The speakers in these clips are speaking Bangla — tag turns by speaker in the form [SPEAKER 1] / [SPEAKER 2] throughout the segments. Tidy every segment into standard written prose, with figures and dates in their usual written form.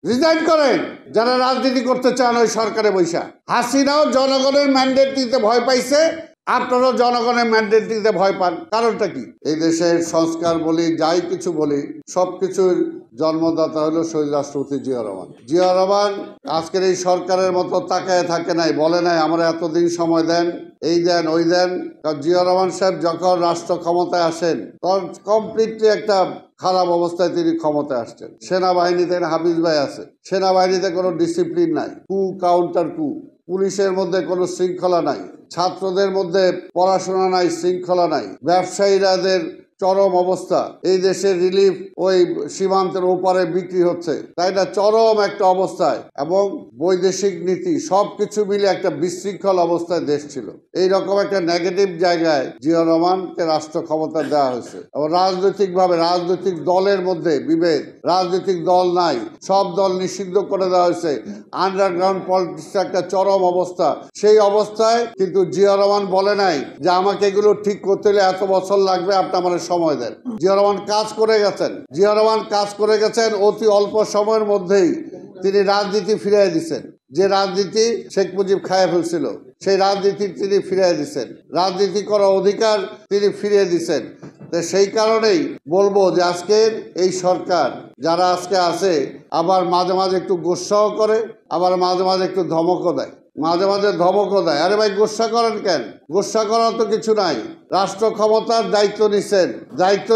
[SPEAKER 1] রিজাইন করেন যারা রাজনীতি করতে চান ওই সরকারে বৈশা। হাসিনাও জনগণের ম্যান্ডেট দিতে ভয় পাইছে, আপনারাও জনগণের ম্যান্ডেট দিতে ভয় পান। কারণটা কি? এই দেশের সংস্কার বলি, যাই কিছু বলি, সবকিছুর জন্মদাতা হলো শহীদ রাষ্ট্রপতি জিয়া রহমান। জিয়া রহমান আজকের এই সরকারের মতো তাকায় থাকে নাই, বলে নাই আমরা এতদিন সময় দেন, এই দেন ওই দেন। কারণ জিয়া রহমান সাহেব যখন রাষ্ট্র ক্ষমতায় আসেন তখন কমপ্লিটলি একটা খারাপ অবস্থায় তিনি ক্ষমতায় আসছেন। সেনাবাহিনীতে হাফিজ ভাই আছে, সেনাবাহিনীতে কোনো ডিসিপ্লিন নাই, কু কাউন্টার কু, পুলিশের মধ্যে কোনো শৃঙ্খলা নাই, ছাত্রদের মধ্যে পড়াশোনা নাই, শৃঙ্খলা নাই, ব্যবসায়ীরাদের চরম অবস্থা, এই দেশের রিলিফ ওই সীমান্তের ওপারে বিক্রি হচ্ছে, তাই না? চরম একটা অবস্থায়, এবং বৈদেশিক নীতি সবকিছু মিলে একটা বিশৃঙ্খল অবস্থায় দেশ ছিল। এই রকম একটা নেগেটিভ জায়গায় জিয়া রহমানকে রাষ্ট্র ক্ষমতা দেওয়া হয়েছে। এবং রাজনৈতিকভাবে রাজনৈতিক দলের মধ্যে বিভেদ, রাজনৈতিক দল নাই, সব দল নিষিদ্ধ করে দেওয়া হয়েছে, আন্ডারগ্রাউন্ড পলিটিক্স একটা চরম অবস্থা। সেই অবস্থায় কিন্তু জিয়া রহমান বলে নাই যে আমাকে এগুলো ঠিক করতে হলে এত বছর লাগবে, আপনি আমার সময় দেন। জিয়া রহমান কাজ করে গেছেন, জিয়া রহমান কাজ করে গেছেন, অতি অল্প সময়ের মধ্যেই তিনি রাজনীতি ফিরিয়ে দিচ্ছেন। যে রাজনীতি শেখ মুজিব খাইয়ে ফেলছিল সেই রাজনীতি তিনি ফিরিয়ে দিচ্ছেন, রাজনীতি করার অধিকার তিনি ফিরিয়ে দিচ্ছেন। তো সেই কারণেই বলবো যে আজকের এই সরকার যারা আজকে আছে, আবার মাঝে মাঝে একটু গোস্সাও করে, আবার মাঝে মাঝে একটু ধমকও দেয়, মাঝে মাঝে ধমকও দেয়। আরে ভাই গোস্সা করেন কেন? গোস্সা করার তো কিছু নাই। রাষ্ট্র ক্ষমতার দায়িত্ব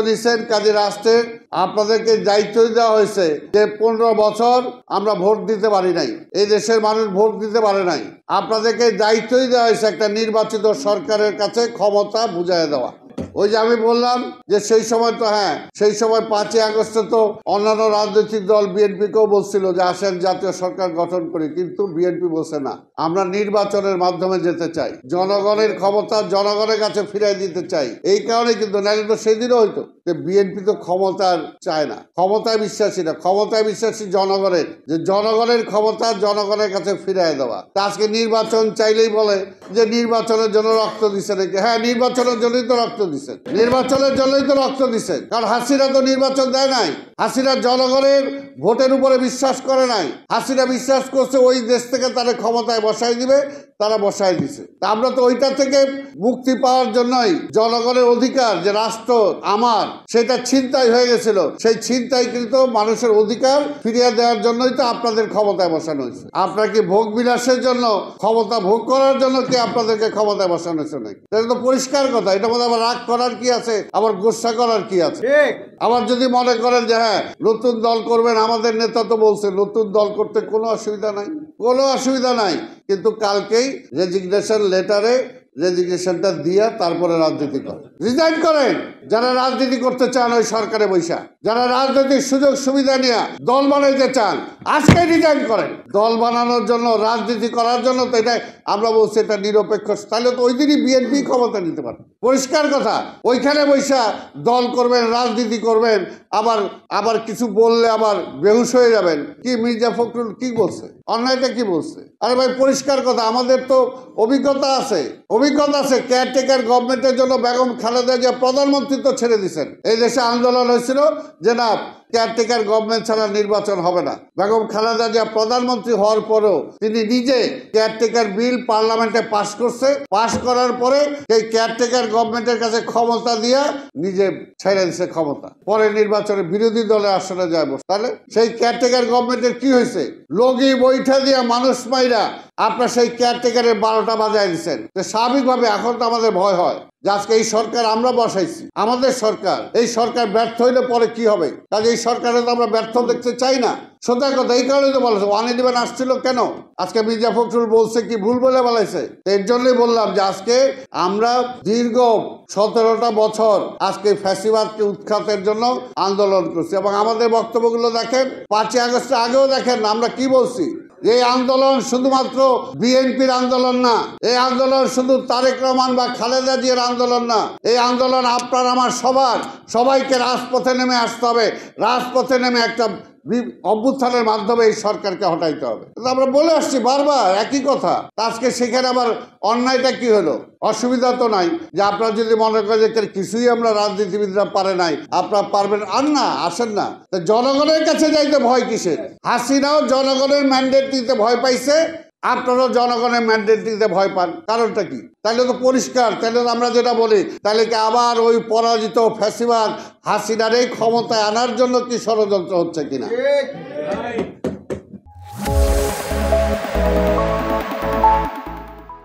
[SPEAKER 1] নিছেন, কাজে রাষ্ট্রের আপনাদেরকে দায়িত্ব দেওয়া হয়েছে যে 15 বছর আমরা ভোট দিতে পারি নাই, এই দেশের মানুষ ভোট দিতে পারে নাই, আপনাদেরকে দায়িত্বই দেওয়া হয়েছে একটা নির্বাচিত সরকারের কাছে ক্ষমতা বুঝাই দেওয়া। ওই যে আমি বললাম যে সেই সময় তো সেই সময় 5ই আগস্টে তো অন্যান্য রাজনৈতিক দল বিএনপিকেও বলছিল যে আসেন জাতীয় সরকার গঠন করি, কিন্তু বিএনপি বলছে না, আমরা নির্বাচনের মাধ্যমে যেতে চাই, জনগণের ক্ষমতা জনগণের কাছে ফিরিয়ে দিতে চাই। এই কারণে কিন্তু নাহলে তো সেদিনও হইতো যে বিএনপি তো ক্ষমতার চায় না, ক্ষমতায় বিশ্বাসী না, ক্ষমতায় বিশ্বাসী জনগণের, যে জনগণের ক্ষমতা জনগণের কাছে ফিরিয়ে দেওয়া। তা আজকে নির্বাচন চাইলেই বলে যে নির্বাচনের জন্য রক্ত দিচ্ছে নাকি। হ্যাঁ, নির্বাচনের জন্যই তো রক্ত দিচ্ছেন, নির্বাচনের জন্যই তো রক্ত দিচ্ছেন। কারণ হাসিনা তো নির্বাচন দেয় নাই, হাসিনা জনগণের ভোটের উপরে বিশ্বাস করে নাই। হাসিনা বিশ্বাস করছে ওই দেশ থেকে তারা ক্ষমতায় বসাই দিবে, তারা বসাই দিছে। তা আমরা তো ওইটা থেকে মুক্তি পাওয়ার জন্যই, জনগণের অধিকার যে রাষ্ট্র আমার সেটা ছিনতাই হয়ে গেছিল, সেই ছিনতাইকৃত মানুষের অধিকার ফিরিয়ে দেওয়ার জন্যই তো আপনাদের ক্ষমতায় বসানো হয়েছে। আপনার কি ভোগ বিলাসের জন্য, ক্ষমতা ভোগ করার জন্য কি আপনাদেরকে ক্ষমতায় বসানো হয়েছে নাকি? এটা তো পরিষ্কার কথা। এটা মধ্যে আবার রাগ করার কি আছে, আবার গোসা করার কি আছে? আবার যদি মনে করেন যে হ্যাঁ নতুন দল করবেন, আমাদের নেতা তো বলছে নতুন দল করতে কোনো অসুবিধা নাই, কোনো অসুবিধা নাই, কিন্তু কালকেই রেজিগনেশনটা দিয়া তারপরে রাজনীতি করেন। রিজাইন করেন যারা রাজনীতি করতে চান ওই সরকারে বৈশা, যারা রাজনৈতিক সুযোগ সুবিধা নিয়ে দল বানাইতে চান, আজকে রিজাইন করেন। দল বানানোর জন্য, রাজনীতি করার জন্য তো এটা আমরা বলছি এটা নিরপেক্ষ, তাহলে তো ওই দিনই বিএনপি ক্ষমতা নিতে পারে। পরিষ্কার কথা। ওইখানে বৈশা দল করবেন, রাজনীতি করবেন, আবার কিছু বললে আবার বেহুশ হয়ে যাবেন। কি মির্জা ফখরুল কি বলছে, অন্যায়টা কি বলছে? আরে ভাই পরিষ্কার কথা, আমাদের তো অভিজ্ঞতা আছে। কেয়ারটেকার গভর্নমেন্টের জন্য বেগম খালেদা জিয়া প্রধানমন্ত্রী তো ছেড়ে দিচ্ছেন। এই দেশে আন্দোলন হয়েছিল যে না কেয়ারটেকার গভর্নমেন্ট ছাড়া নির্বাচন হবে না। বেগম খালেদা জিয়া প্রধানমন্ত্রী হওয়ার পরেও তিনি নিজে কেয়ারটেকার বিল পার্লামেন্টে পাশ করছে, পাশ করার পরে এই কেয়ারটেকার গভর্নমেন্টের কাছে ক্ষমতা দিয়া নিজে ছেড়ে দিচ্ছে ক্ষমতা। পরে নির্বাচনে বিরোধী দলের আসনে যায় বসে। তাহলে সেই কেয়ারটেকার গভর্নমেন্টের কি হয়েছে? লগি বৈঠা দিয়া মানুষ মাইরা আপনার সেই কেয়ারটেকারের 12টা বাজায় দিচ্ছেন। স্বাভাবিকভাবে এখন তো আমাদের ভয় হয় যে আজকে এই সরকার আমরা বসাইছি, আমাদের সরকার, এই সরকার ব্যর্থ হইলে পরে কি হবে? কাজে এই সরকারে তো আমরা ব্যর্থ দেখতে চাই না। সোজা কথা। এই কারণে তো বলেছে 111 আসছিল কেন? আজকে মির্জা ফখরুল বলছে কি ভুল বলে বলাইছে? এর জন্যই বললাম যে আজকে আমরা দীর্ঘ 17টা বছর আজকে ফ্যাসিবাদকে উৎখাতের জন্য আন্দোলন করছি, এবং আমাদের বক্তব্যগুলো দেখেন 5ই আগস্টের আগেও দেখেন আমরা কি বলছি। এই আন্দোলন শুধুমাত্র বিএনপির আন্দোলন না, এই আন্দোলন শুধু তারেক রহমান বা খালেদা জিয়ার আন্দোলন না, এই আন্দোলন আপনার আমার সবার, সবাইকে রাজপথে নেমে আসতে হবে। রাজপথে নেমে একটা অভ্যুত্থানের মাধ্যমে এই সরকারকে হটাইতে হবে। আমরা বলে আসছি বারবার একই কথা। আজকে সেখানে আবার অন্যায়টা কি হলো? অসুবিধা তো নাই যে আপনারা যদি মনে করেন যে কিছুই আমরা রাজনীতিবিদরা পারে নাই, আপনারা পারবেন আর না, আসেন না। জনগণের কাছে যাইতে ভয় কিসের? হাসিনাও জনগণের ম্যান্ডেট দিতে ভয় পাইছে, আপনারাও জনগণের ম্যান্ডেট দিতে ভয় পান, কারণটা কি? তাহলে তো পরিষ্কার, তাহলে আমরা যেটা বলি, তাহলে কি আবার ওই পরাজিত ফ্যাসিবাদ হাসিনার এই ক্ষমতায় আনার জন্য কি ষড়যন্ত্র হচ্ছে কিনা?